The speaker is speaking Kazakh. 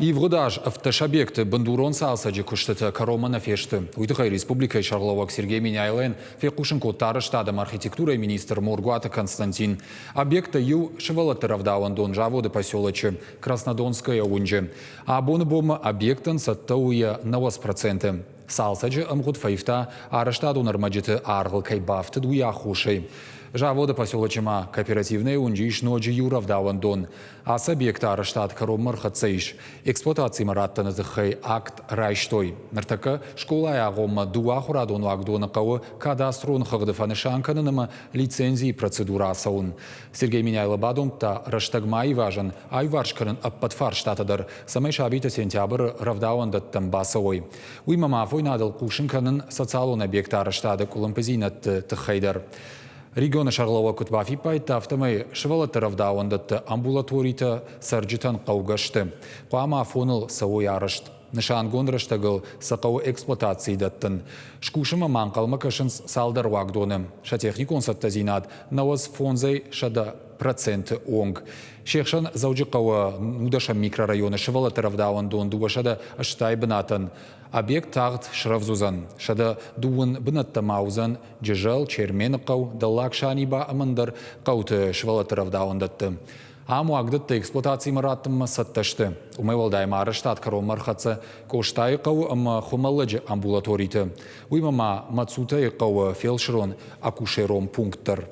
Ивгодаж автошабекты бандурон салсаджи куштата каромана фешты. Уйдыхай республика Шарловак Сергей Миняйлен фекушин котары штадом архитектуры министр Моргуата Константин. Объекта ю шевалатыравдауан дон заводы поселочи Краснодонская унже. А бонбома объектан саттауя на 8%. Салсаджи амгуд файфта араштаду нормаджиты аргл кайбафты дуя хушей. Заводы поселочима кооперативные унжиш ноджи юравдауан дон. А с объекта араштад каромар хацейш. Эксплуатации мараттаны зыхай акт райштой. Нартака школа ягома дуа хурадон вагдона кау кадастрон хагдыфаны шанканынама лицензии процедура саун. Сергей Миняйлы бадомта раштагмай важен айваршкарын аппатфар штатадар. Самай шабита сентябрь равдауан даттам басовой. Уймама фойнадыл кушинканын социалон объекта араштады кулампазинат тхайдар. Региона Шарлова Кутбафипай тафтамай шевалатыравдауандатты амбулаторита сарджитан қаугашты. Қуама фоныл сауы арышт. Нышан гонраштагыл сақау эксплуатации даттын. Шкушыма манқалма кашын салдар вагдоны. Шатехникон саттазинат наваз фонзай шада проценты онг. Шехшан заужиқауы нудаша микрорайоны шевалатыравдауандон дуашада аштай бынатын. Объект тағыт шыравзузан. Шада дуын бынатта маузан жежал чермені қау даллакшаниба амандар қауты шевалатыравдауандатты. Аму агдытты эксплуатации мараттымы сатташты. Умайвалдайма араштат каромар хатса коштай қау ама хумалыджы амбулаториты. Уймама мацутай қау фелшерон акушером пункттар.